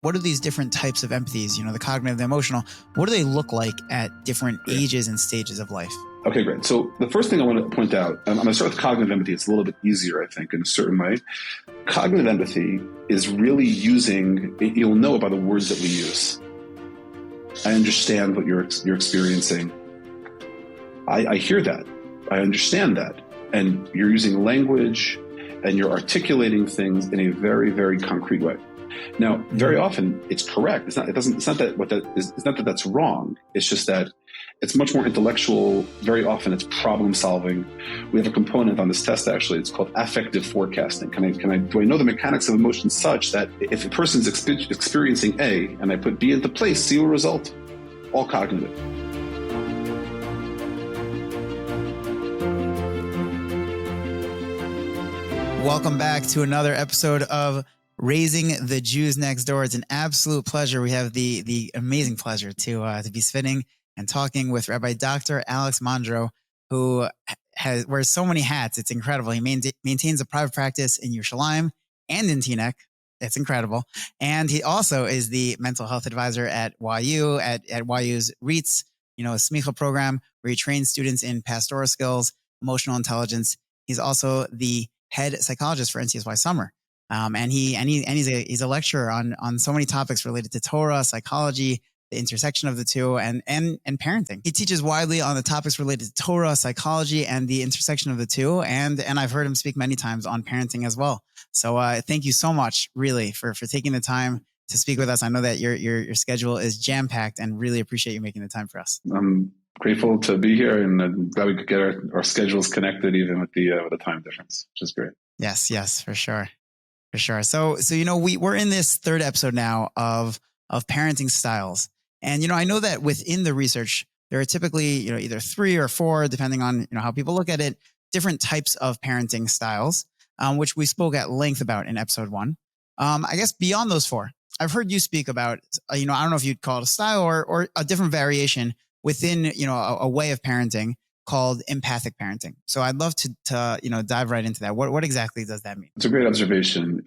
what do these different types of empathies, the cognitive, the emotional, what do they look like at different ages and stages of life? Okay, great. So the first thing I want to point out, I'm going to start with cognitive empathy. It's a little bit easier, I think, in a certain way. Cognitive empathy is really using, you'll know it by the words that we use. I understand what you're experiencing. I hear that. I understand that. And you're using language and you're articulating things in a very, very concrete way. Now, very often it's correct. It's not that that's wrong. It's just that it's much more intellectual. Very often it's problem solving. We have a component on this test, actually. It's called affective forecasting. Do I know the mechanics of emotion such that if a person's experiencing A and I put B into place, C will result? All cognitive. Welcome back to another episode of Raising the Jews Next Door. It's an absolute pleasure. We have the amazing pleasure to be sitting and talking with Rabbi Dr. Alex Mondrow, who wears so many hats. It's incredible. He maintains a private practice in Yerushalayim and in Teaneck. It's incredible. And he also is the mental health advisor at YU, at YU's RIETS, a smicha program where he trains students in pastoral skills, emotional intelligence. He's also the head psychologist for NCSY Summer. And he's a lecturer on so many topics related to Torah, psychology, the intersection of the two, and parenting. He teaches widely on the topics related to Torah, psychology, and the intersection of the two. And I've heard him speak many times on parenting as well. So thank you so much, really, for taking the time to speak with us. I know that your schedule is jam-packed, and really appreciate you making the time for us. I'm grateful to be here, and glad we could get our schedules connected, even with the time difference, which is great. Yes, for sure. For sure. So we're in this third episode now of parenting styles. And, I know that within the research, there are typically, either 3 or 4, depending on, how people look at it, different types of parenting styles, which we spoke at length about in episode 1. I guess beyond those 4, I've heard you speak about, I don't know if you'd call it a style or a different variation within, a way of parenting called empathic parenting. So I'd love to dive right into that. What exactly does that mean? It's a great observation.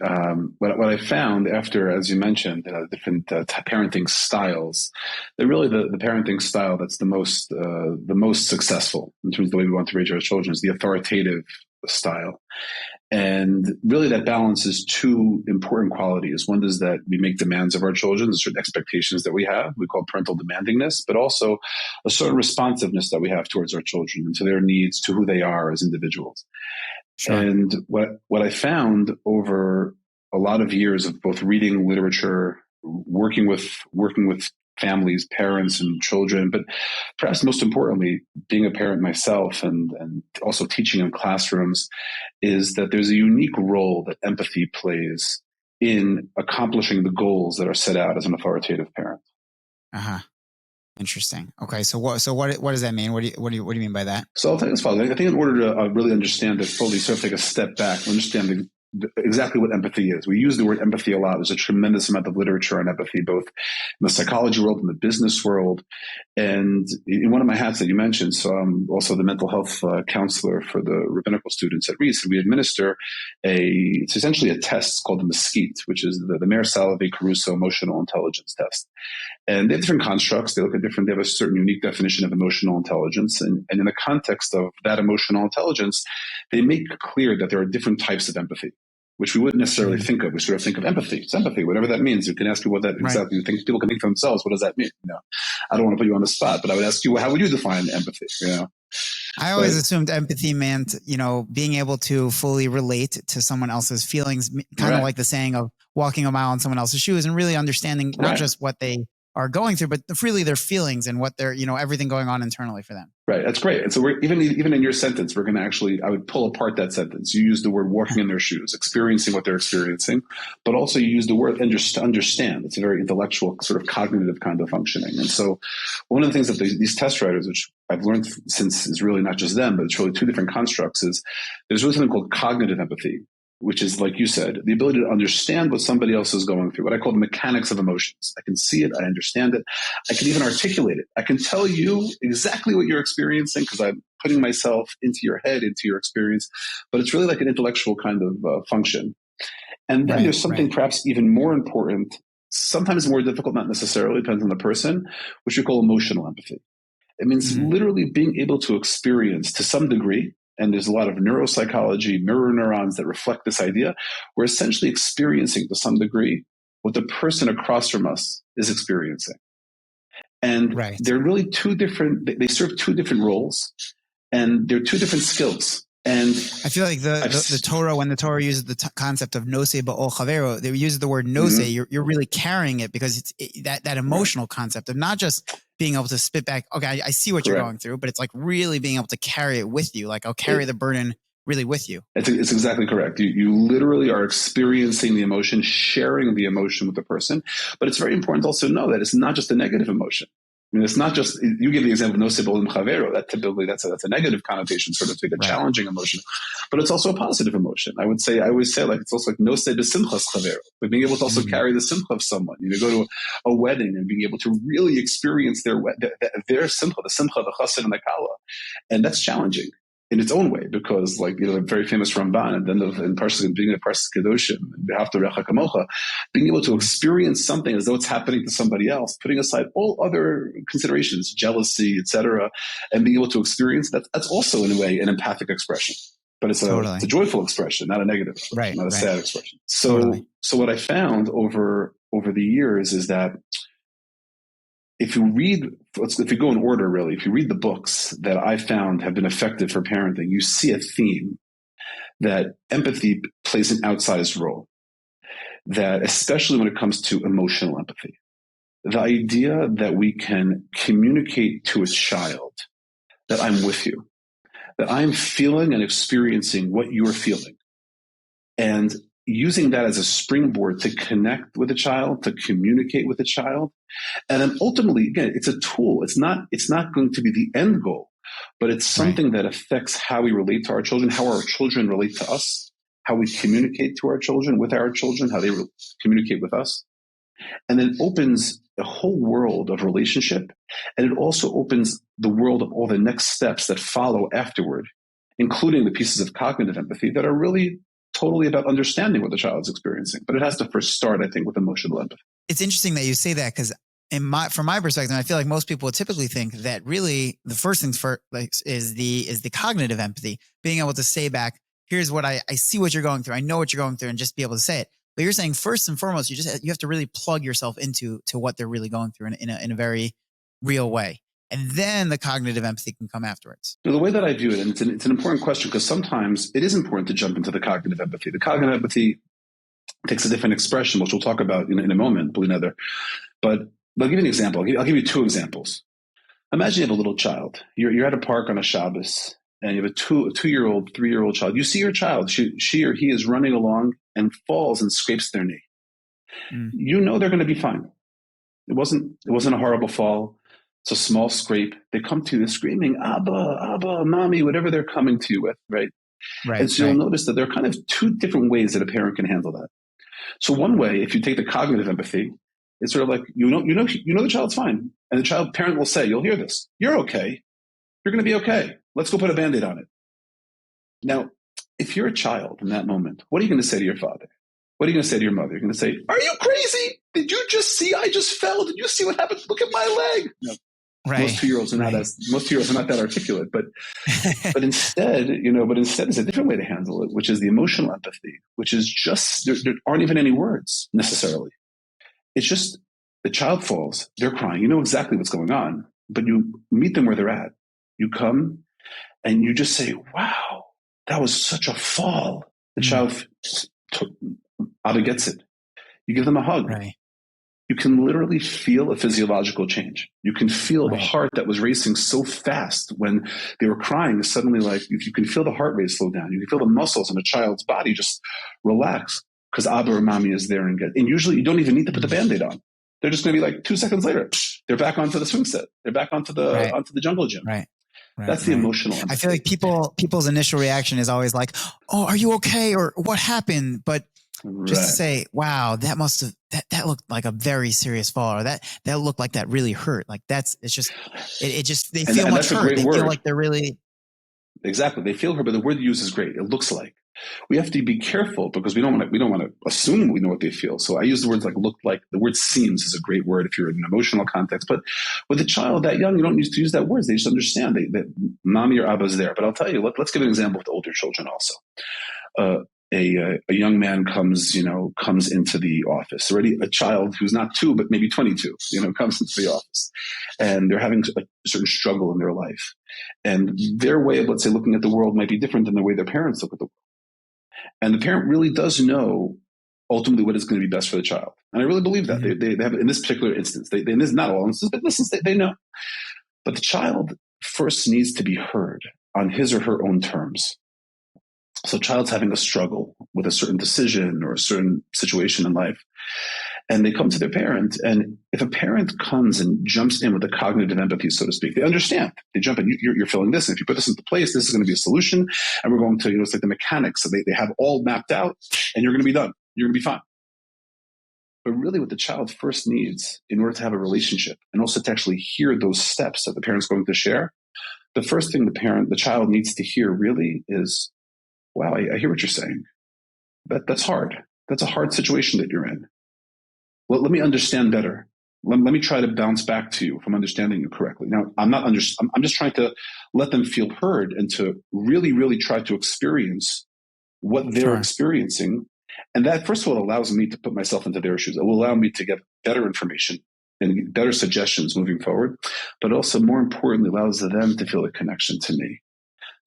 What I found after, as you mentioned, different parenting styles, that really the parenting style that's the most successful in terms of the way we want to raise our children is the authoritative style. And really that balances 2 important qualities. One is that we make demands of our children, the certain expectations that we have, we call parental demandingness, but also a certain responsiveness that we have towards our children and to their needs, to who they are as individuals. Sure. And what I found over a lot of years of both reading literature, working with families, parents and children, but perhaps most importantly, being a parent myself and also teaching in classrooms, is that there's a unique role that empathy plays in accomplishing the goals that are set out as an authoritative parent. Interesting. Okay. So what does that mean? What do you mean by that? So I'll tell you this, Father. I think in order to really understand it fully, sort of take a step back, understand exactly what empathy is. We use the word empathy a lot. There's a tremendous amount of literature on empathy, both in the psychology world and the business world. And in one of my hats that you mentioned, so I'm also the mental health counselor for the rabbinical students at RIETS, and we administer it's essentially a test called the Mesquite, which is the Meir Salovey-Caruso emotional intelligence test. And they have different constructs. They have a certain unique definition of emotional intelligence. And in the context of that emotional intelligence, they make clear that there are different types of empathy, which we wouldn't necessarily think of. We sort of think of empathy. It's empathy, whatever that means. You can ask me what that exactly, people can think for themselves. What does that mean? I don't want to put you on the spot, but I would ask you, how would you define empathy? I always assumed empathy meant, being able to fully relate to someone else's feelings, kind of like the saying of walking a mile in someone else's shoes, and really understanding not just what they are going through, but really their feelings and what they're, everything going on internally for them. Right. That's great. And so we're even in your sentence, we're going to I would pull apart that sentence. You use the word walking in their shoes, experiencing what they're experiencing, but also you use the word understand. It's a very intellectual sort of cognitive kind of functioning. And so one of the things that these test writers, which I've learned since is really not just them, but it's really 2 different constructs, is there's really something called cognitive empathy, which is, like you said, the ability to understand what somebody else is going through, what I call the mechanics of emotions. I can see it. I understand it. I can even articulate it. I can tell you exactly what you're experiencing because I'm putting myself into your head, into your experience. But it's really like an intellectual kind of function. And then there's something perhaps even more important sometimes more difficult, not necessarily, depends on the person, which we call emotional empathy. It means literally being able to experience to some degree, and there's a lot of neuropsychology, mirror neurons that reflect this idea. We're essentially experiencing to some degree what the person across from us is experiencing. And they're really they serve two different roles, and they're two different skills. And I feel like the Torah, when the Torah uses the concept of nosei ba'ol chavero, they use the word nosei. You're really carrying it, because it's that emotional concept of not just being able to spit back. Okay, I see what you're going through, but it's like really being able to carry it with you. Like, I'll carry the burden really with you. It's exactly correct. You literally are experiencing the emotion, sharing the emotion with the person. But it's very important to also know that it's not just a negative emotion. I mean, it's not just, you give the example of nosei ba'ol chavero. That typically that's a negative connotation, sort of a challenging emotion, but it's also a positive emotion. I always say, like, it's also like nosei b'simchas chavero, but being able to also carry the simcha of someone. You go to a wedding and being able to really experience their simcha, the simcha, the chassid, and the kala, and that's challenging in its own way, because, like, a very famous Ramban, and then in being a Parshas Kedoshim, being able to experience something as though it's happening to somebody else, putting aside all other considerations, jealousy, etc., and being able to experience that's also, in a way, an empathic expression. But it's a joyful expression, not a negative expression, not a sad expression. So what I found over the years is that if you go in order, really, if you read the books that I found have been effective for parenting, you see a theme that empathy plays an outsized role, that especially when it comes to emotional empathy, the idea that we can communicate to a child that I'm with you, that I'm feeling and experiencing what you're feeling, and using that as a springboard to connect with a child, to communicate with a child. And then ultimately, again, it's a tool. It's not going to be the end goal, but it's something that affects how we relate to our children, how our children relate to us, how we communicate to our children, with our children, how they communicate with us. And then opens a whole world of relationship. And it also opens the world of all the next steps that follow afterward, including the pieces of cognitive empathy that are really totally about understanding what the child is experiencing. But it has to first start, I think, with emotional empathy. It's interesting that you say that, because from my perspective, I feel like most people would typically think that really the first things first, like, is the cognitive empathy, being able to say back, here's what I see what you're going through. I know what you're going through, and just be able to say it. But you're saying first and foremost, you have to really plug yourself into what they're really going through in a very real way. And then the cognitive empathy can come afterwards. The way that I view it, and it's an important question, because sometimes it is important to jump into the cognitive empathy. The cognitive empathy takes a different expression, which we'll talk about in a moment, Blinether. But I'll give you an example. I'll give you two examples. Imagine you have a little child. You're at a park on a Shabbos, and you have a 2-year-old, 3-year-old child. You see your child. She or he is running along and falls and scrapes their knee. You know they're going to be fine. It wasn't a horrible fall. It's a small scrape. They come to you screaming, Abba, Abba, Mommy, whatever they're coming to you with, right? And so you'll notice that there are kind of two different ways that a parent can handle that. So one way, if you take the cognitive empathy, it's sort of like, you know the child's fine. And the parent will say, you'll hear this, you're okay. You're going to be okay. Let's go put a Band-Aid on it. Now, if you're a child in that moment, what are you going to say to your father? What are you going to say to your mother? You're going to say, are you crazy? Did you just see I just fell? Did you see what happened? Look at my leg. No. Most 2-year-olds are not that articulate, but instead, there's a different way to handle it, which is the emotional empathy, which is just, there aren't even any words necessarily. It's just the child falls, they're crying. You know exactly what's going on, but you meet them where they're at. You come and you just say, wow, that was such a fall. The child, Abba gets it. You give them a hug. Right. You can literally feel a physiological change. You can feel the heart that was racing so fast when they were crying. Suddenly, like, if you can feel the heart rate slow down, you can feel the muscles in a child's body just relax because Abba or Mommy is there and usually you don't even need to put the Band-Aid on. They're just going to be like 2 seconds later, they're back onto the swing set. They're back onto the jungle gym. Right. That's the emotional empathy. I feel like people's initial reaction is always like, oh, are you okay? Or what happened? But just to say, wow, that looked like a very serious fall, or that looked like that really hurt. Like they feel much hurt. They feel like they're really. Exactly. They feel hurt, but the word you use is great. It looks like. We have to be careful because we don't want to assume we know what they feel. So I use the words like look like. The word seems is a great word if you're in an emotional context. But with a child that young, you don't need to use that word. They just understand that mommy or abba is there. But I'll tell you, let's give an example with older children also. A young man comes into the office. Already a child who's not 2, but maybe 22, comes into the office. And they're having a certain struggle in their life. And their way of, let's say, looking at the world might be different than the way their parents look at the world. And the parent really does know ultimately what is going to be best for the child. And I really believe that. Mm-hmm. They have, in this particular instance, in this, not all instances, but in this instance, they know. But the child first needs to be heard on his or her own terms. So a child's having a struggle with a certain decision or a certain situation in life, and they come to their parent. And if a parent comes and jumps in with a cognitive empathy, so to speak, they understand. They jump in. You're feeling this, and if you put this into place, this is going to be a solution. And we're going to, it's like the mechanics. So they have all mapped out, and you're going to be done. You're going to be fine. But really, what the child first needs in order to have a relationship, and also to actually hear those steps that the parent's going to share, the first thing the child needs to hear really is, wow, I hear what you're saying. That's hard. That's a hard situation that you're in. Well, let me understand better. Let me try to bounce back to you if I'm understanding you correctly. Now, I'm just trying to let them feel heard and to really, really try to experience what they're experiencing. And that, first of all, allows me to put myself into their shoes. It will allow me to get better information and better suggestions moving forward, but also, more importantly, allows them to feel a connection to me.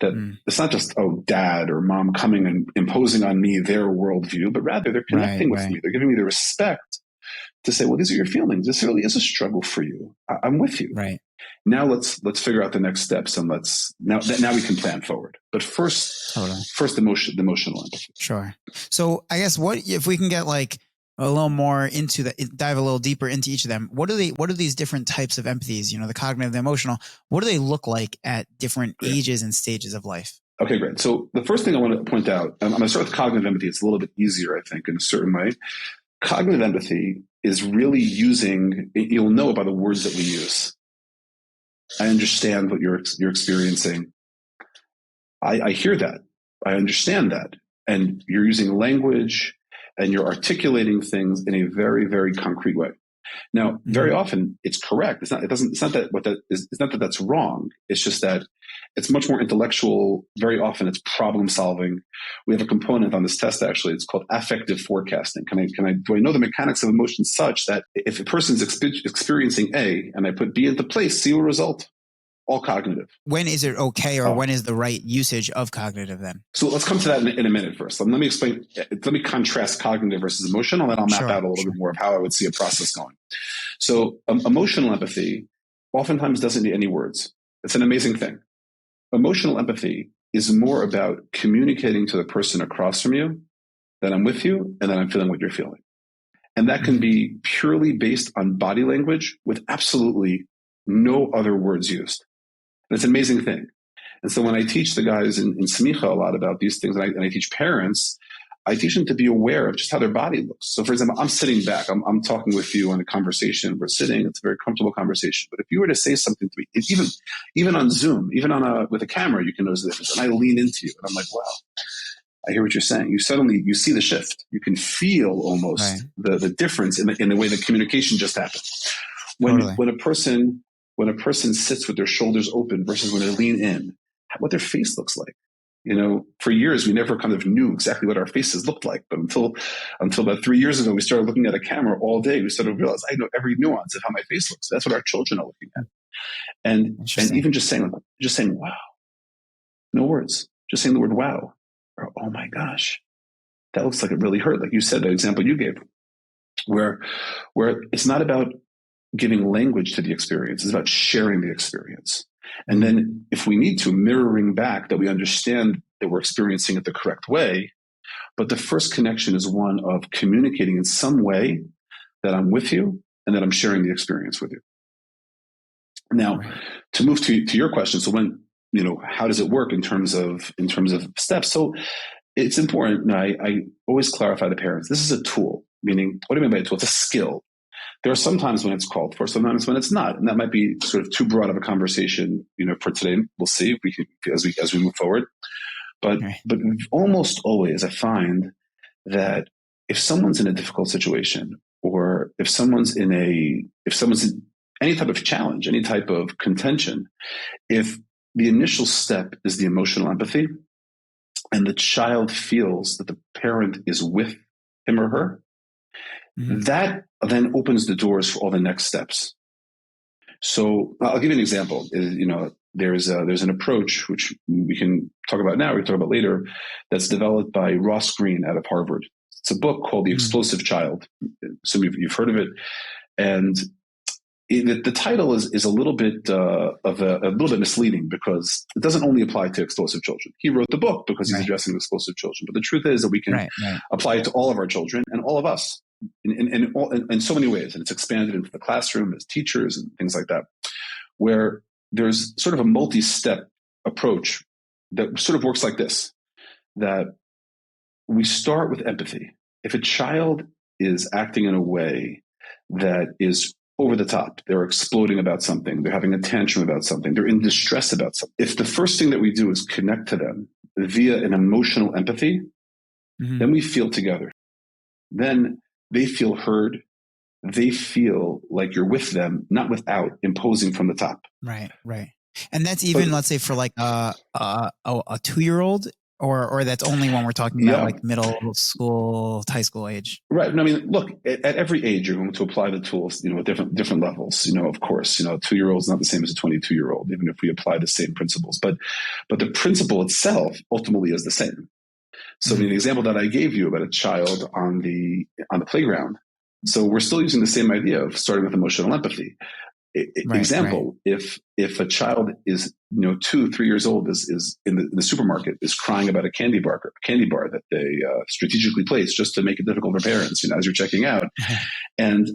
That it's not just, dad or mom coming and imposing on me their worldview, but rather they're connecting with me. They're giving me the respect to say, well, these are your feelings. This really is a struggle for you. I'm with you. Right. Now let's figure out the next steps, and now we can plan forward. But first the emotional empathy. Sure. So I guess if we can get like a little more into dive a little deeper into each of them. What are these different types of empathies? The cognitive, the emotional, what do they look like at different ages and stages of life? Okay, great. So the first thing I want to point out, I'm going to start with cognitive empathy. It's a little bit easier, I think, in a certain way. Cognitive empathy is really you'll know by the words that we use. I understand what you're experiencing. I hear that. I understand that. And you're using language and you're articulating things in a very, very concrete way. Now, very often it's correct. It's not that that's wrong. It's just that it's much more intellectual. Very often it's problem solving. We have a component on this test, actually. It's called affective forecasting. Do I know the mechanics of emotion such that if a person's experiencing A and I put B into place, C will result? All cognitive. When is it okay, or when is the right usage of cognitive then? So let's come to that in a minute first. Let me explain. Let me contrast cognitive versus emotional, and then I'll map out a little bit more of how I would see a process going. So emotional empathy oftentimes doesn't need any words. It's an amazing thing. Emotional empathy is more about communicating to the person across from you that I'm with you and that I'm feeling what you're feeling. And that can be purely based on body language with absolutely no other words used. And it's an amazing thing. And so when I teach the guys in Smicha a lot about these things, and I teach parents, I teach them to be aware of just how their body looks. So for example, I'm sitting back, I'm talking with you in a conversation, we're sitting, it's a very comfortable conversation. But if you were to say something to me, even on Zoom, even with a camera, you can notice the difference. And I lean into you and I'm like, wow, I hear what you're saying. You see the shift. You can feel almost the difference in the way the communication just happened. When a person sits with their shoulders open versus when they lean in, what their face looks like. For years, we never kind of knew exactly what our faces looked like. But until about 3 years ago, we started looking at a camera all day. We started to realize I know every nuance of how my face looks. That's what our children are looking at. And even just saying, wow, no words, just saying the word wow, or oh my gosh, that looks like it really hurt. Like you said, the example you gave, where it's not about giving language to the experience. It's about sharing the experience. And then if we need to, mirroring back that we understand that we're experiencing it the correct way. But the first connection is one of communicating in some way that I'm with you and that I'm sharing the experience with you. Now, to move to your question, so how does it work in terms of steps? So it's important. I always clarify to parents, this is a tool, meaning, what do I mean by a tool? It's a skill. There are some times when it's called for, sometimes when it's not, and that might be sort of too broad of a conversation, for today. We'll see if we can, as we move forward. But almost always I find that if someone's in a difficult situation, or if someone's in any type of challenge, any type of contention, if the initial step is the emotional empathy, and the child feels that the parent is with him or her, that then opens the doors for all the next steps. So I'll give you an example. There's an approach which we can talk about now, we can talk about later, that's developed by Ross Greene out of Harvard. It's a book called The Explosive Child. So you've heard of it. And the title is a little bit misleading, because it doesn't only apply to explosive children. He wrote the book because he's addressing explosive children. But the truth is that we can apply it to all of our children and all of us in so many ways. And it's expanded into the classroom as teachers and things like that, where there's sort of a multi-step approach that sort of works like this, that we start with empathy. If a child is acting in a way that is over the top, they're exploding about something, they're having a tantrum about something, they're in distress about something, if the first thing that we do is connect to them via an emotional empathy, then we feel together. Then they feel heard. They feel like you're with them, not without imposing from the top. Right. And that's even, let's say, for like a 2-year-old, or that's only when we're talking about like middle school, high school age. Right. I mean, look, at every age, you're going to apply the tools, at different levels, of course, a 2-year-old is not the same as a 22-year-old, even if we apply the same principles, but the principle itself ultimately is the same. So the example that I gave you about a child on the playground, so we're still using the same idea of starting with emotional empathy. Example, if a child is 2-3 years old, is in the supermarket, is crying about a candy bar that they strategically placed just to make it difficult for parents, as you're checking out, and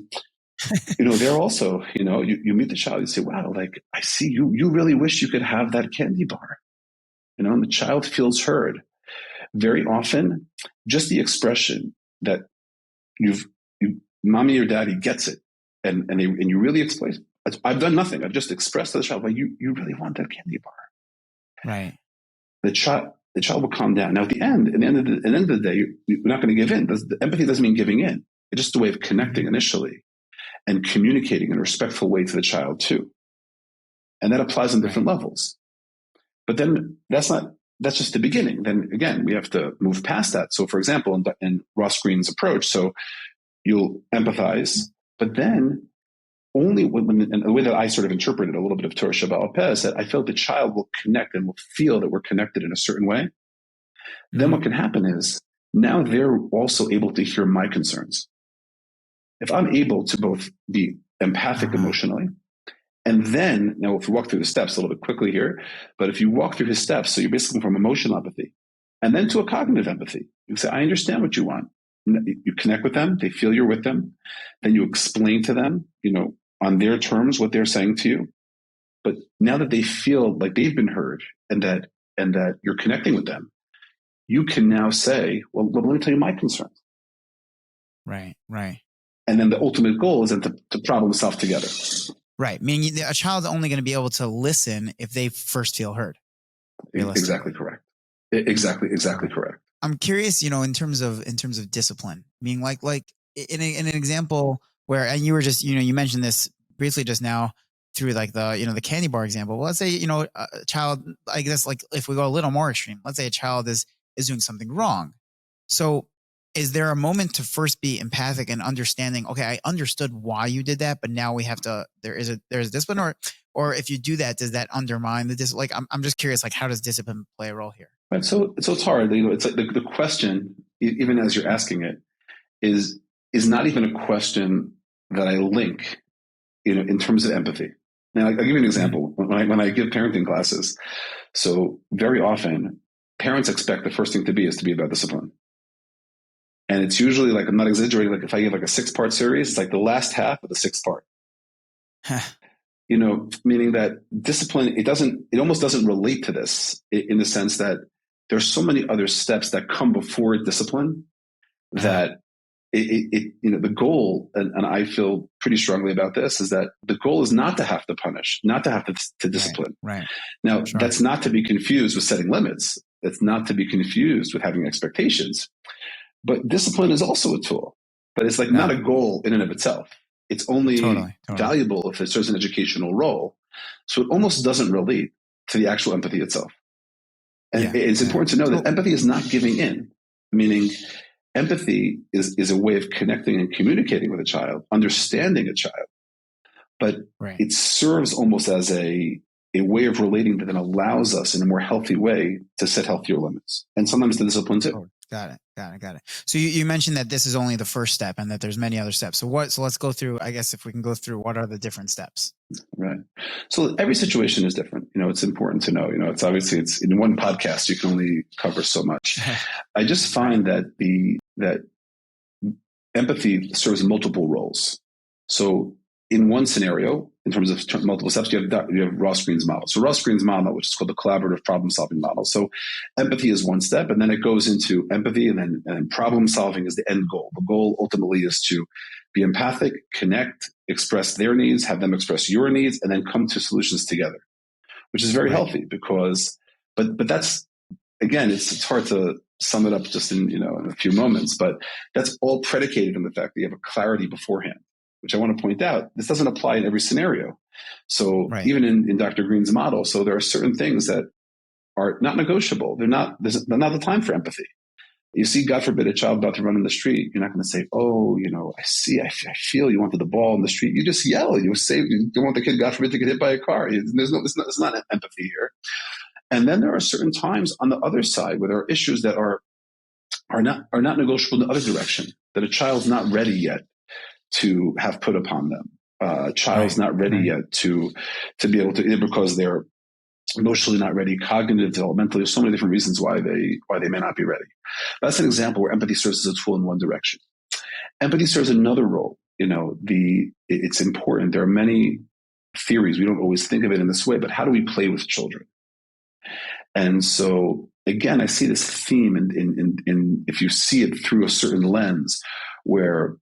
they're also, you meet the child, you say, wow, like, I see you really wish you could have that candy bar, and the child feels heard. Very often, just the expression that mommy or daddy gets it, and you really explain, I've done nothing. I've just expressed to the child, like, you really want that candy bar. Right. The child will calm down. Now, at the end of the day, we're not going to give in. The empathy doesn't mean giving in. It's just a way of connecting initially and communicating in a respectful way to the child too. And that applies on different levels. But then that's just the beginning. Then again, we have to move past that. So for example, in Ross Greene's approach, so you'll empathize, but then only and the way that I sort of interpreted a little bit of Torah Shabbat Peh is that I feel the child will connect and will feel that we're connected in a certain way. Then what can happen is now they're also able to hear my concerns. If I'm able to both be empathic emotionally, and then, now if we walk through the steps a little bit quickly here, but if you walk through his steps, so you're basically from emotional empathy, and then to a cognitive empathy, you say, I understand what you want. You connect with them, they feel you're with them, then you explain to them, on their terms what they're saying to you. But now that they feel like they've been heard and that you're connecting with them, you can now say, well, let me tell you my concerns. Right. And then the ultimate goal is then to problem solve together. Right. Meaning a child's only going to be able to listen if they first feel heard. Exactly correct. Exactly correct. I'm curious, in terms of discipline, meaning like in an example where, and you were just, you mentioned this briefly just now through like the candy bar example. Well, let's say, a child, I guess, like if we go a little more extreme, let's say a child is doing something wrong. So is there a moment to first be empathic and understanding, okay, I understood why you did that, but now we have to, there's discipline, or if you do that, does that undermine the discipline? Like, I'm just curious, like, how does discipline play a role here? Right. So it's hard. It's like the question, even as you're asking it, is not even a question that I link, in terms of empathy. Now, I'll give you an example. When I give parenting classes, so very often parents expect the first thing to be about discipline. And it's usually, like, I'm not exaggerating, like if I give like a 6-part series, it's like the last half of the 6th part. Meaning that discipline, it almost doesn't relate to this in the sense that there's so many other steps that come before discipline that the goal, and I feel pretty strongly about this, is that the goal is not to have to punish, not to have to discipline. Right. Now, that's not to be confused with setting limits. It's not to be confused with having expectations. But discipline is also a tool, but it's like not a goal in and of itself. It's only valuable if it serves an educational role. So it almost doesn't relate to the actual empathy itself. And it's important to know that empathy is not giving in, meaning empathy is a way of connecting and communicating with a child, understanding a child, but it serves almost as a way of relating that then allows us in a more healthy way to set healthier limits. And sometimes the discipline too. Got it. So you mentioned that this is only the first step and that there's many other steps. So let's go through, I guess, if we can go through what are the different steps? Right. So every situation is different. It's important to know, it's obviously it's in one podcast, you can only cover so much. I just find that that empathy serves multiple roles. So in one scenario, in terms of multiple steps, you have Ross Green's model. So Ross Green's model, which is called the collaborative problem-solving model. So empathy is one step, and then it goes into empathy, and then problem-solving is the end goal. The goal ultimately is to be empathic, connect, express their needs, have them express your needs, and then come to solutions together, which is very healthy because, but that's, again, it's hard to sum it up just in a few moments, but that's all predicated on the fact that you have a clarity beforehand, which I want to point out, this doesn't apply in every scenario. So even in Dr. Green's model, so there are certain things that are not negotiable. They're not the time for empathy. You see, God forbid, a child about to run in the street. You're not going to say, oh, I feel you wanted the ball in the street. You just yell. You say, you don't want the kid, God forbid, to get hit by a car. It's not empathy here. And then there are certain times on the other side where there are issues that are not negotiable in the other direction, that a child's not ready yet to have put upon them. Child's not ready yet to be able to, either because they're emotionally not ready, cognitive, developmentally. There's so many different reasons why they may not be ready. That's an example where empathy serves as a tool in one direction. Empathy serves another role. It's important. There are many theories. We don't always think of it in this way, but how do we play with children? And so again, I see this theme in if you see it through a certain lens where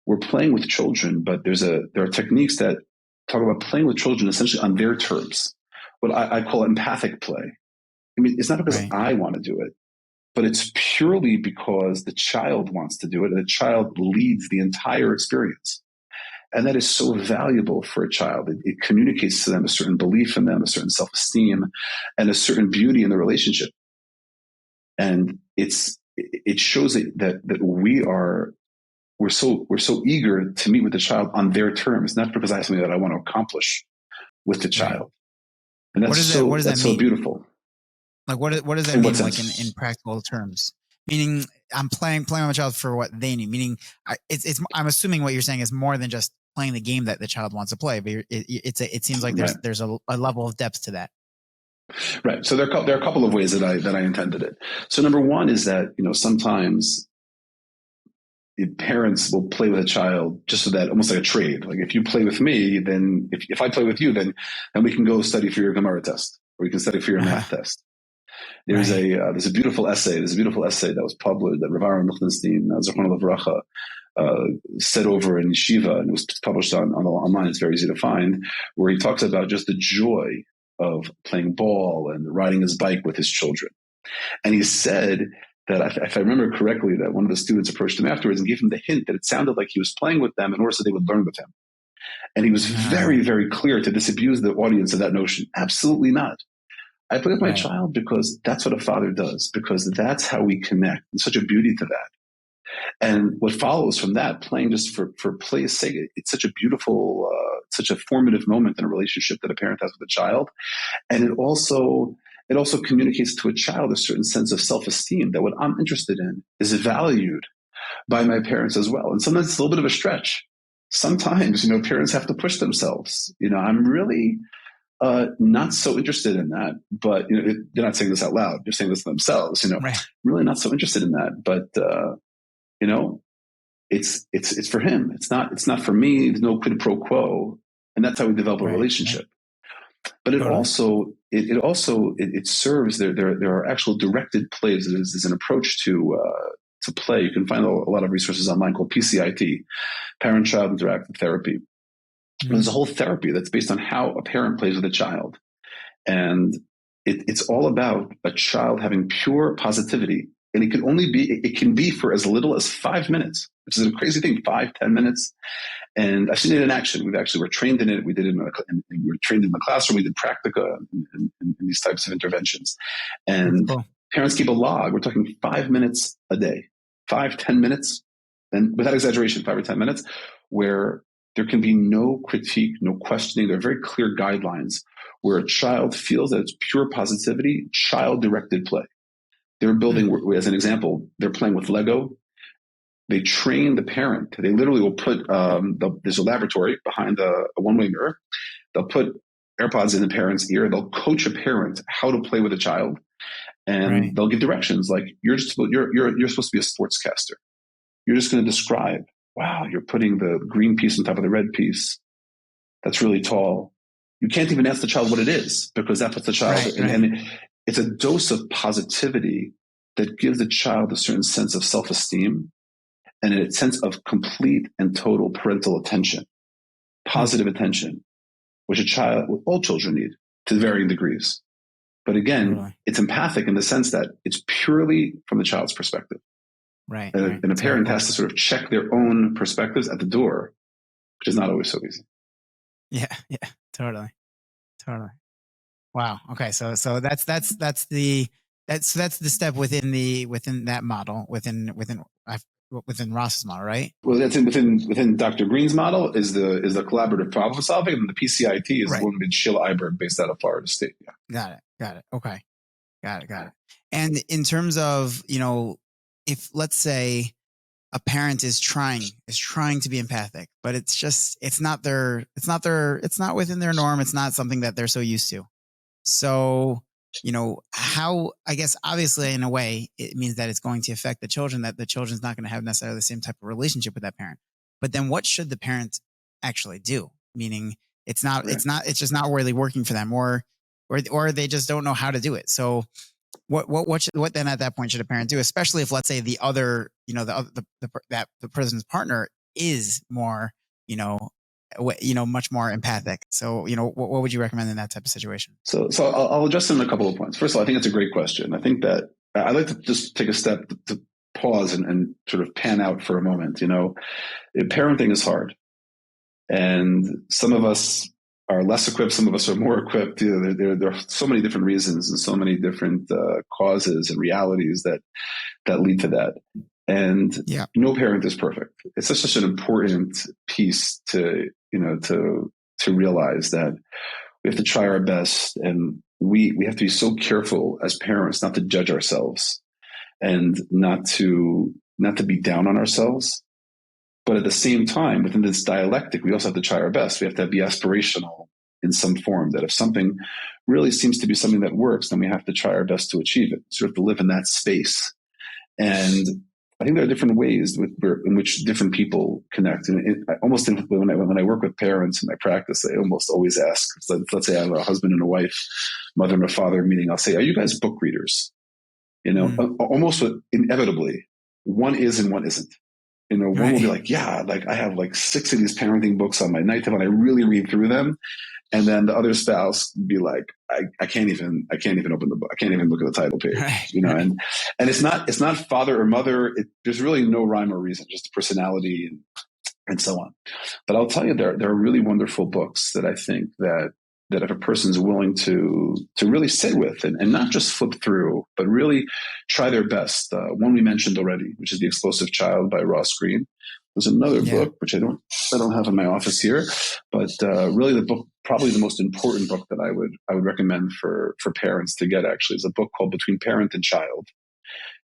we're playing with children, but there are techniques that talk about playing with children essentially on their terms. What I call empathic play. I mean, it's not because I want to do it, but it's purely because the child wants to do it, and the child leads the entire experience. And that is so valuable for a child. It communicates to them a certain belief in them, a certain self-esteem, and a certain beauty in the relationship. And it shows that we're so eager to meet with the child on their terms, not because I have something that I want to accomplish with the child. And that's so beautiful. Like what does that mean? Like in practical terms, meaning I'm playing with my child for what they need. Meaning I'm assuming what you're saying is more than just playing the game that the child wants to play, but it seems like there's a level of depth to that. Right. So there are a couple of ways that I intended it. So number one is that sometimes parents will play with a child just so that, almost like a trade. Like if you play with me, then if I play with you, then we can go study for your Gemara test, or you can study for your math test. There's a beautiful essay. There's a beautiful essay that was published that Rav Aaron Lichtenstein, Zechron Livracha, said over in Yeshiva, and it was published online. It's very easy to find, where he talks about just the joy of playing ball and riding his bike with his children. And he said that, if I remember correctly, that one of the students approached him afterwards and gave him the hint that it sounded like he was playing with them in order so they would learn with him. And he was very, very clear to disabuse the audience of that notion. Absolutely not. I play with my child because that's what a father does, because that's how we connect. There's such a beauty to that. And what follows from that, playing just for play's sake, it's such a beautiful, such a formative moment in a relationship that a parent has with a child. And it also communicates to a child a certain sense of self-esteem, that what I'm interested in is valued by my parents as well. And sometimes it's a little bit of a stretch. Sometimes, parents have to push themselves. I'm really not so interested in that, but they're not saying this out loud. They're saying this to themselves. Really not so interested in that, but it's for him. It's not for me. There's no quid pro quo, and that's how we develop a relationship. But it also serves. There are actual directed plays. There's an approach to play. You can find a lot of resources online called PCIT, Parent-Child Interactive Therapy. There's a whole therapy that's based on how a parent plays with a child. And it's all about a child having pure positivity. And it can be for as little as 5 minutes, which is a crazy thing, 5-10 minutes. And I've seen it in action. We're trained in it. We did it we were trained in the classroom. We did practica in these types of interventions. And cool. Parents keep a log. We're talking 5 minutes a day, 5-10 minutes, and without exaggeration, 5 or 10 minutes, where there can be no critique, no questioning. There are very clear guidelines where a child feels that it's pure positivity, child-directed play. They're building, as an example, they're playing with Lego. They train the parent. They literally will put, there's a laboratory behind a one-way mirror. They'll put AirPods in the parent's ear. They'll coach a parent how to play with a child. And they'll give directions like, you're supposed to be a sportscaster. You're just going to describe, wow, you're putting the green piece on top of the red piece. That's really tall. You can't even ask the child what it is, because that puts the child and it's a dose of positivity that gives the child a certain sense of self-esteem and a sense of complete and total parental attention, positive attention, which all children need to varying degrees. But again, it's empathic in the sense that it's purely from the child's perspective. And a parent has to sort of check their own perspectives at the door, which is not always so easy. Yeah, totally. Wow. Okay. So that's the step within that model, within Ross's model, right? Well, that's within Dr. Green's model is the collaborative problem solving, and the PCIT is the one with Sheila Iberg based out of Florida State. Yeah. Got it. Okay. Got it. And in terms of, if let's say a parent is trying to be empathic, but it's not within their norm. It's not something that they're so used to. So, how, I guess, obviously in a way, it means that it's going to affect the children, that the children's not going to have necessarily the same type of relationship with that parent. But then what should the parent actually do? Meaning it's just not really working for them, or they just don't know how to do it. So what then at that point should a parent do, especially if, let's say, the other, the person's partner is more, much more empathic. So, what would you recommend in that type of situation? So I'll address them in a couple of points. First of all, I think it's a great question. I think that I'd like to just take a step to pause and sort of pan out for a moment. Parenting is hard, and some of us are less equipped. Some of us are more equipped. There are so many different reasons and so many different causes and realities that lead to that. And no parent is perfect. It's such an important piece to realize that we have to try our best, and we have to be so careful as parents not to judge ourselves and not to be down on ourselves. But at the same time, within this dialectic, we also have to try our best. We have to be aspirational in some form, that if something really seems to be something that works, then we have to try our best to achieve it. So we have to live in that space. And I think there are different ways in which different people connect. And when I work with parents in my practice, I almost always ask, let's say I have a husband and a wife, mother and a father meeting, I'll say, are you guys book readers? Almost inevitably, one is and one isn't. One will be like, I have 6 of these parenting books on my nightstand and I really read through them. And then the other spouse be like, I can't even open the book. I can't even look at the title page, and it's not father or mother. There's really no rhyme or reason, just personality and so on. But I'll tell you, there are really wonderful books that I think that if a person's willing to really sit with and not just flip through, but really try their best. One we mentioned already, which is The Explosive Child by Ross Greene. There's another book, which I don't have in my office here, but really the book, probably the most important book that I would recommend for parents to get, actually, is a book called Between Parent and Child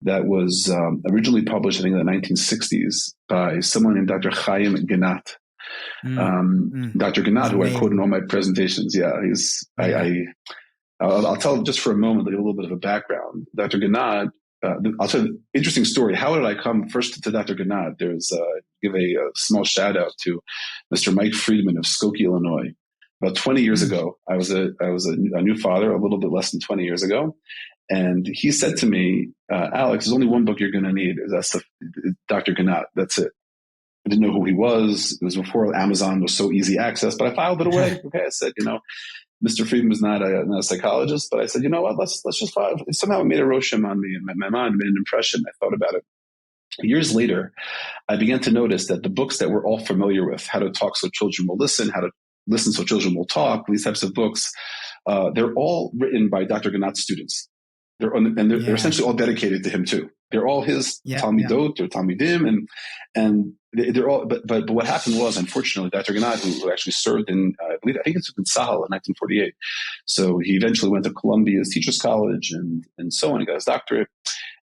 that was originally published, I think, in the 1960s by someone named Dr. Chaim Ginat. Dr. Ginat, who I quote in all my presentations. I'll tell just for a moment, a little bit of a background. Dr. Ginat, I'll tell you an interesting story. How did I come first to Dr. Ginat? Give a small shout out to Mr. Mike Friedman of Skokie, Illinois. About 20 years ago, I was a new father, a little bit less than 20 years ago. And he said to me, Alex, there's only one book you're going to need. That's Dr. Ginat. That's it. I didn't know who he was. It was before Amazon was so easy access, but I filed it away. Okay, I said, Mr. Friedman was not a psychologist, but I said, you know what, let's just file. Somehow it made a rosham on me, and my mind made an impression. I thought about it. Years later, I began to notice that the books that we're all familiar with, How to Talk So Children Will Listen, How to Listen So Children Will Talk, these types of books, they're all written by Dr. Ganat's students. They're essentially all dedicated to him too. They're all his Talmidot or Talmidim, and they're all. But what happened was, unfortunately, Dr. Ganat, who actually served in, I think it's in Sahel in 1948. So he eventually went to Columbia's Teachers College and so on. He got his doctorate,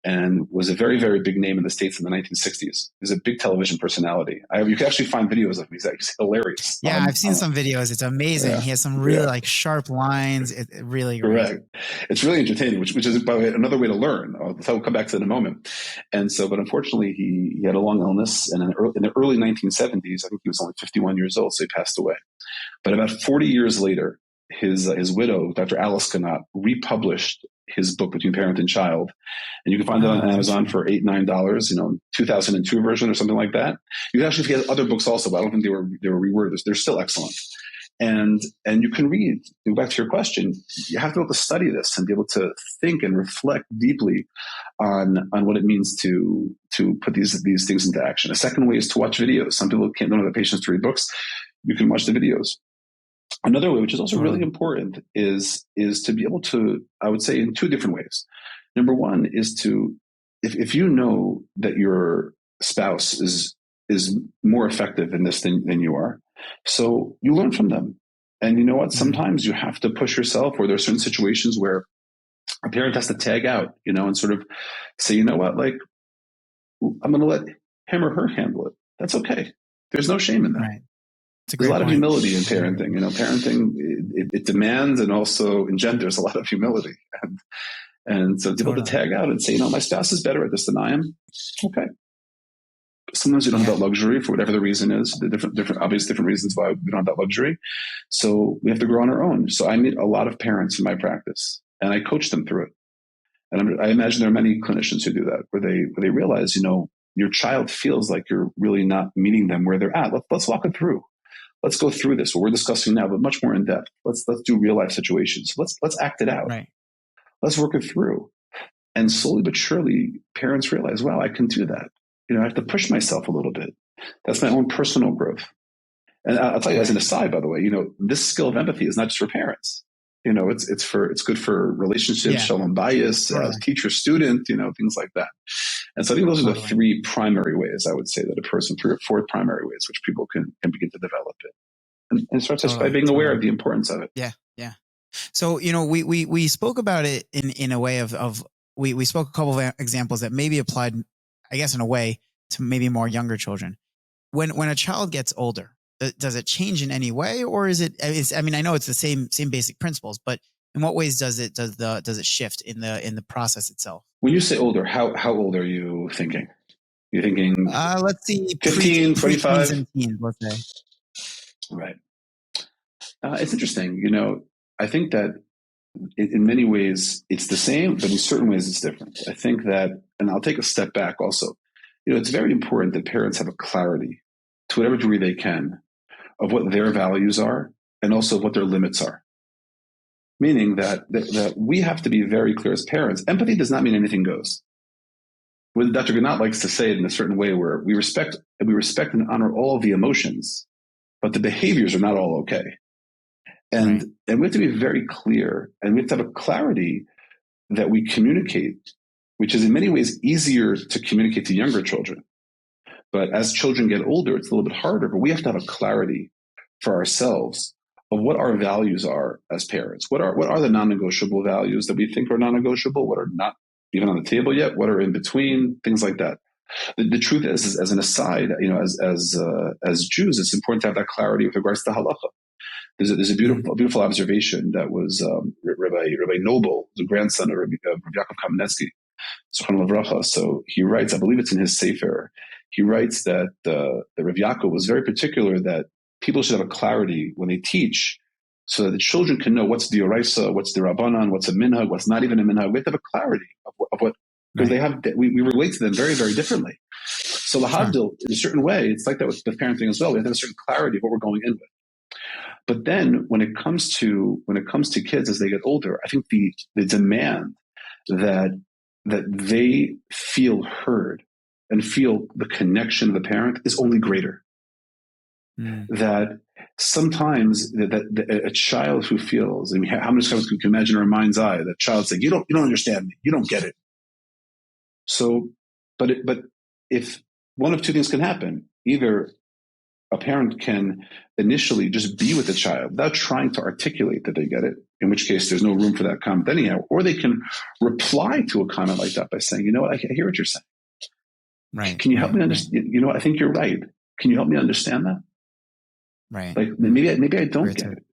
and was a very, very big name in the States in the 1960s. He was a big television personality. You can actually find videos of him. He's hilarious. Yeah, I've seen some videos. It's amazing. Yeah, he has some really like sharp lines. It really great. Correct. It's really entertaining, which is, by the way, another way to learn. We'll come back to that in a moment. And so, but unfortunately, he had a long illness, and in the early 1970s, I think he was only 51 years old, so he passed away. But about 40 years later, his widow, Dr. Alice Ganat, republished his book Between Parent and Child, and you can find it on Amazon for $8-9, 2002 version or something like that. You can actually get other books also, but I don't think they were reworded. They're still excellent, and you can read. Back to your question, you have to be able to study this and be able to think and reflect deeply on what it means to put these things into action. A second way is to watch videos. Some people don't have the patience to read books. You can watch the videos. Another way, which is also really important, is to be able to, I would say, in two different ways. Number one is to, if you know that your spouse is more effective in this than you are, so you learn from them. And you know what? Sometimes you have to push yourself, or there are certain situations where a parent has to tag out, and sort of say, you know what, like, I'm going to let him or her handle it. That's okay. There's no shame in that. Right. There's a lot of humility in parenting. Parenting, it demands and also engenders a lot of humility. And so to be able to tag out and say, my spouse is better at this than I am. Okay. Sometimes we don't have that luxury for whatever the reason is. The different obvious reasons why we don't have that luxury. So we have to grow on our own. So I meet a lot of parents in my practice, and I coach them through it. And I imagine there are many clinicians who do that, where they realize, your child feels like you're really not meeting them where they're at. Let's walk it through. Let's go through this, what we're discussing now, but much more in depth. Let's do real life situations. Let's act it out. Right. Let's work it through. And slowly but surely, parents realize, wow, I can do that. I have to push myself a little bit. That's my own personal growth. And I'll tell you, as an aside, by the way, this skill of empathy is not just for parents. It's good for relationships, shalom bayis, teacher student, things like that. And so I think those are the three primary ways, I would say, that a person, three or four primary ways which people can begin to develop it. And it starts by being aware of the importance of it. Yeah. Yeah. So, we spoke about it in a way of we spoke a couple of examples that maybe applied, I guess, in a way to maybe more younger children. When a child gets older, does it change in any way, or is it? I mean, I know it's the same basic principles, but in what ways does it shift in the process itself? When you say older, how old are you thinking? You're thinking, let's see, 15, 25? Let's say. Right. It's interesting. I think that in many ways it's the same, but in certain ways it's different. I think that, and I'll take a step back also, it's very important that parents have a clarity, to whatever degree they can, of what their values are and also what their limits are. Meaning that we have to be very clear as parents. Empathy does not mean anything goes. When Dr. Ganat likes to say it in a certain way, where we respect and honor all of the emotions, but the behaviors are not all okay. And we have to be very clear, and we have to have a clarity that we communicate, which is in many ways easier to communicate to younger children. But as children get older, it's a little bit harder, but we have to have a clarity for ourselves of what our values are as parents. What are the non-negotiable values that we think are non-negotiable? What are not even on the table yet? What are in between? Things like that. The truth is, as an aside, as Jews, it's important to have that clarity with regards to halacha. There's a beautiful observation that was Rabbi Noble, the grandson of Rabbi Yaakov Kamenetsky, Zichrono Livracha. So he writes, I believe it's in his Sefer, he writes that Rabbi Yaakov was very particular that people should have a clarity when they teach, so that the children can know what's the oraisa, what's the rabbanan, what's a minhag, what's not even a minhag. We have to have a clarity of what, because we relate to them very, very differently. So lahavdil, in a certain way, it's like that with parenting as well. We have to have a certain clarity of what we're going in with. But then when it comes to kids as they get older, I think the demand that they feel heard and feel the connection of the parent is only greater. That sometimes that a child who feels, I mean, how many times can you imagine in our mind's eye that child saying, you don't understand me, you don't get it. So, but if one of two things can happen, either a parent can initially just be with the child without trying to articulate that they get it, in which case there's no room for that comment anyhow, or they can reply to a comment like that by saying, you know what, I hear what you're saying. Right. Can you help me understand? You know what, I think you're right. Can you help me understand that? Right. Like maybe I don't get it.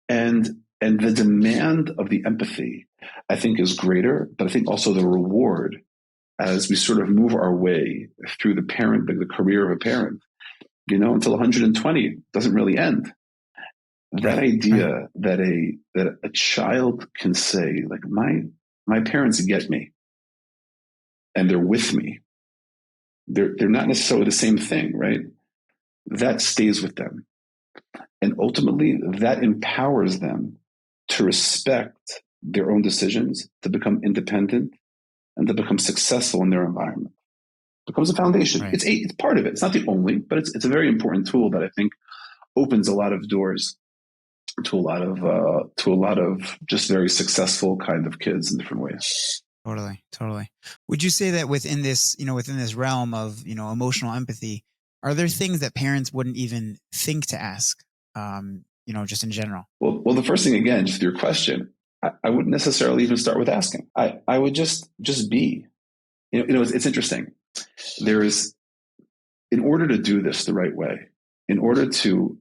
And the demand of the empathy, I think, is greater, but I think also the reward as we sort of move our way through the career of a parent, until 120 doesn't really end. That idea that a child can say, like, my parents get me and they're with me. They're not necessarily the same thing, right? That stays with them. And ultimately, that empowers them to respect their own decisions, to become independent, and to become successful in their environment. It becomes a foundation. Right. It's part of it. It's not the only, but it's a very important tool that I think opens a lot of doors to a lot of just very successful kind of kids in different ways. Totally. Would you say that within this realm of, emotional empathy, are there things that parents wouldn't even think to ask, just in general? Well, the first thing, again, just your question, I wouldn't necessarily even start with asking. I would just be. It's interesting. In order to do this the right way, in order to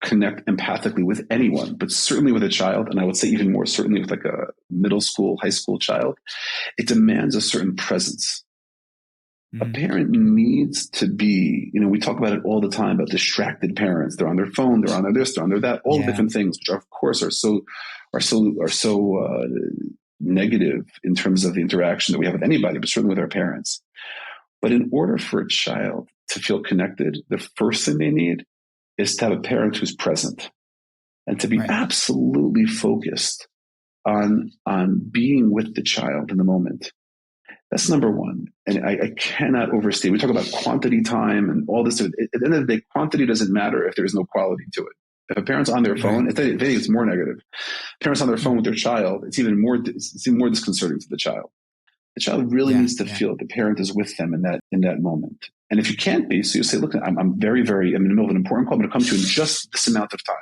connect empathically with anyone, but certainly with a child, and I would say even more certainly with like a middle school, high school child, it demands a certain presence. A parent needs to be, we talk about it all the time about distracted parents. They're on their phone, they're on their this, they're on their that, all the different things, which of course are so negative in terms of the interaction that we have with anybody, but certainly with our parents. But in order for a child to feel connected, the first thing they need is to have a parent who's present and to be absolutely focused on being with the child in the moment. That's number one. And I cannot overstate. We talk about quantity time and all this. At the end of the day, quantity doesn't matter if there's no quality to it. If a parent's on their phone, I think it's more negative. Parents on their phone with their child, it's even more disconcerting to the child. The child really needs to feel that the parent is with them in that moment. And if you can't be, so you say, look, I'm very, very, I'm in the middle of an important call. I'm going to come to you in just this amount of time.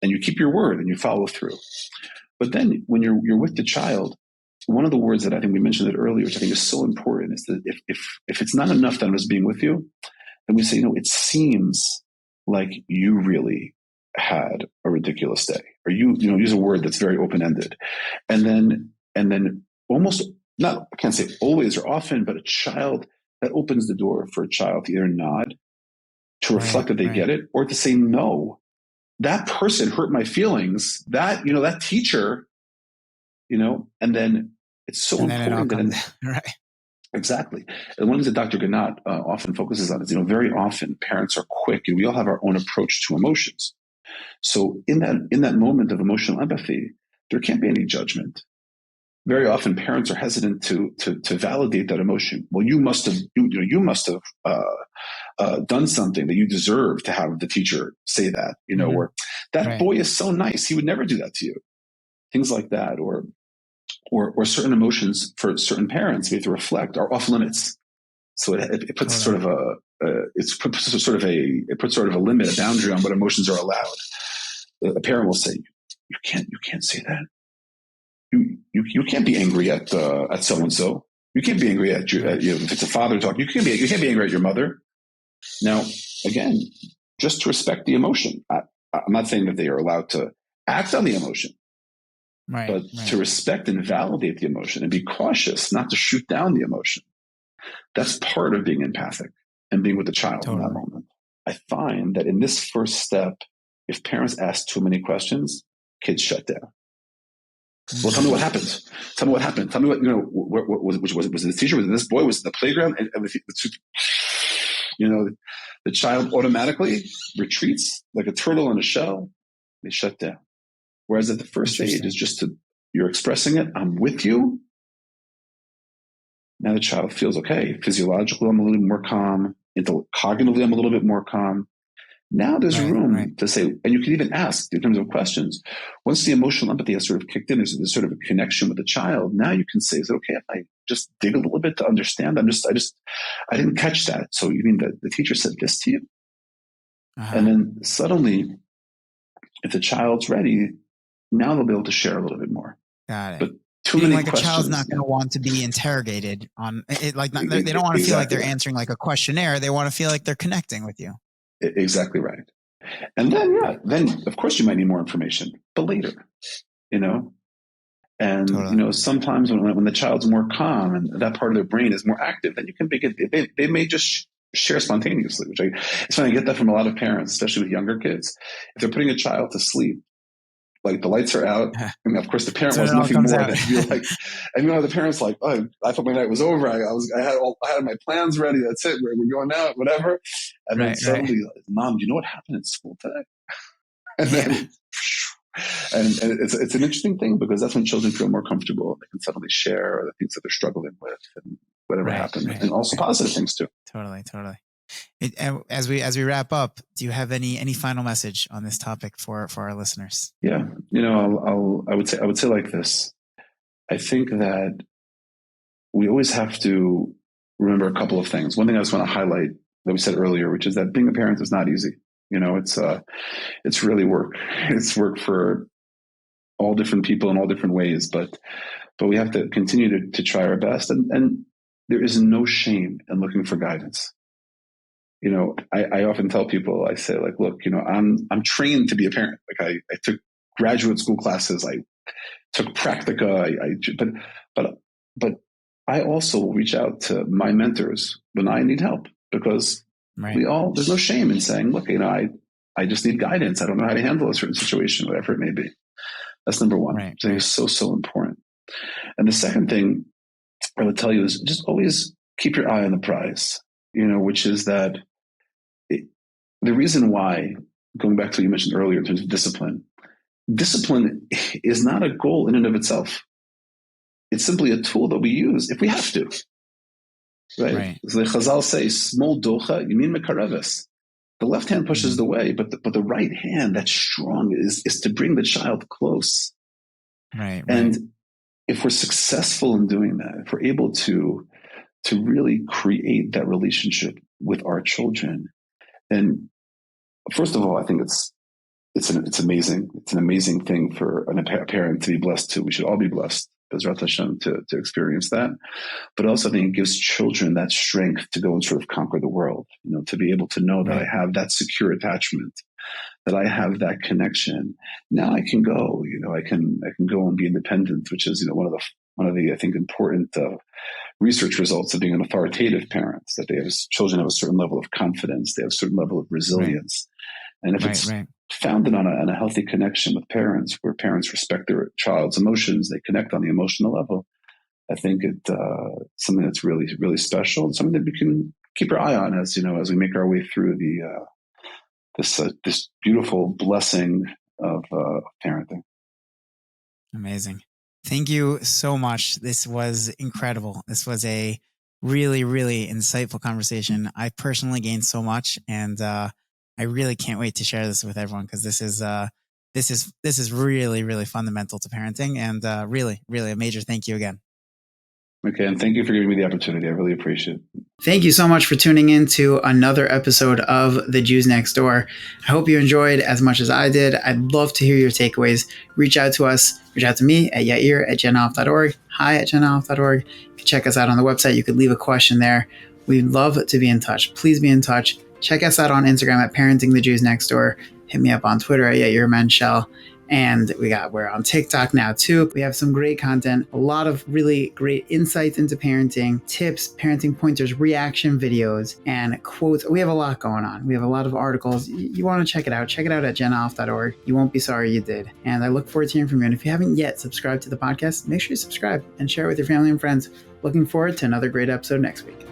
And you keep your word and you follow through. But then when you're with the child, one of the words that I think we mentioned it earlier, which I think is so important, is that if it's not enough that I'm just being with you, then we say, it seems like you really had a ridiculous day, or you use a word that's very open-ended. And then almost, not, I can't say always or often, but a child, that opens the door for a child to either nod, to reflect that they get it, or to say, no, that person hurt my feelings, that teacher, and then it's so important that exactly. And one of the Dr. Ganat often focuses on is, very often parents are quick, and we all have our own approach to emotions. So in that moment of emotional empathy, there can't be any judgment. Very often, parents are hesitant to validate that emotion. Well, you must have done something that you deserve to have the teacher say that. Or that boy is so nice, he would never do that to you. Things like that, or certain emotions for certain parents we have to reflect are off limits. So it puts sort of a limit, a boundary on what emotions are allowed. A parent will say, "You can't say that. You can't be angry at so and so. You can't be angry at if it's a father talking. You can't be angry at your mother." Now, again, just to respect the emotion. I'm not saying that they are allowed to act on the emotion, but to respect and validate the emotion and be cautious not to shoot down the emotion. That's part of being empathic and being with the child in that moment. I find that in this first step, if parents ask too many questions, kids shut down. Well, tell me what happened. Tell me what happened. Tell me what, what was it the teacher? Was it this boy? Was it the playground? And The child automatically retreats like a turtle in a shell. They shut down. Whereas at the first stage is just you're expressing it. I'm with you. Now the child feels okay. Physiologically, I'm a little bit more calm. Cognitively, I'm a little bit more calm. Now there's room to say, and you can even ask in terms of questions. Once the emotional empathy has sort of kicked in, there's sort of a connection with the child. Now you can say, is it okay if I just dig a little bit to understand? I didn't catch that. So you mean that the teacher said this to you? And then suddenly, if the child's ready, now they'll be able to share a little bit more. Got it. But too many questions. A child's not going to want to be interrogated on it. They don't want to feel like they're answering like a questionnaire. They want to feel like they're connecting with you. Exactly right. And then of course you might need more information, but later, and totally. Sometimes when the child's more calm and that part of their brain is more active, then you can begin. They may just share spontaneously, it's funny. I get that from a lot of parents, especially with younger kids. If they're putting a child to sleep, like the lights are out, and of course the parent wants nothing more than to be like, and the parent's like, oh, I thought my night was over. I had my plans ready. That's it. We're going out, whatever. And then suddenly, Mom, do you know what happened in school today? And then, and it's an interesting thing because that's when children feel more comfortable. They can suddenly share the things that they're struggling with and whatever happened, and also positive things too. Totally. As we wrap up, do you have any final message on this topic for our listeners? Yeah, I would say like this. I think that we always have to remember a couple of things. One thing I just want to highlight that we said earlier, which is that being a parent is not easy. It's really work. It's work for all different people in all different ways, but we have to continue to try our best, and there is no shame in looking for guidance. I often tell people, I say, like, look, I'm trained to be a parent. Like I took graduate school classes, I took practica, but I also will reach out to my mentors when I need help, because there's no shame in saying, look, I just need guidance. I don't know how to handle a certain situation, whatever it may be. That's number one. I think it's so important. And the second thing I would tell you is just always keep your eye on the prize, which is that the reason why, going back to what you mentioned earlier in terms of discipline is not a goal in and of itself. It's simply a tool that we use if we have to. Right? The Chazal say, small docha, yamin mekareves. The left hand pushes the way, but the right hand that's strong is to bring the child close. And if we're successful in doing that, if we're able to really create that relationship with our children, then first of all, I think it's amazing. It's an amazing thing for a parent to be blessed to. We should all be blessed, Bezrat Hashem, to experience that. But also I think it gives children that strength to go and sort of conquer the world, to be able to know that I have that secure attachment, that I have that connection. Now I can go, I can go and be independent, which is, one of the I think important research results of being an authoritative parent, that children have a certain level of confidence, they have a certain level of resilience. And if it's founded on a healthy connection with parents, where parents respect their child's emotions, they connect on the emotional level, I think it's something that's really, really special, and something that we can keep our eye on as we make our way through this beautiful blessing of parenting. Amazing. Thank you so much. This was incredible. This was a really, really insightful conversation. I personally gained so much, and I really can't wait to share this with everyone, because this is really, really fundamental to parenting, and really, really a major thank you again. Okay, and thank you for giving me the opportunity. I really appreciate it. Thank you so much for tuning in to another episode of the Jews Next Door. I hope you enjoyed as much as I did. I'd love to hear your takeaways. Reach out to us. Reach out to me at yair@jenof.org, hi@jenof.org. You can check us out on the website. You could leave a question there. We'd love to be in touch. Please be in touch. Check us out on Instagram at Parenting the Jews Next Door. Hit me up on Twitter at Yair Menshel. And we're on TikTok now too. We have some great content, a lot of really great insights into parenting, tips, parenting pointers, reaction videos, and quotes. We have a lot going on. We have a lot of articles. You want to check it out. Check it out at jenof.org. You won't be sorry you did. And I look forward to hearing from you. And if you haven't yet subscribed to the podcast, make sure you subscribe and share it with your family and friends. Looking forward to another great episode next week.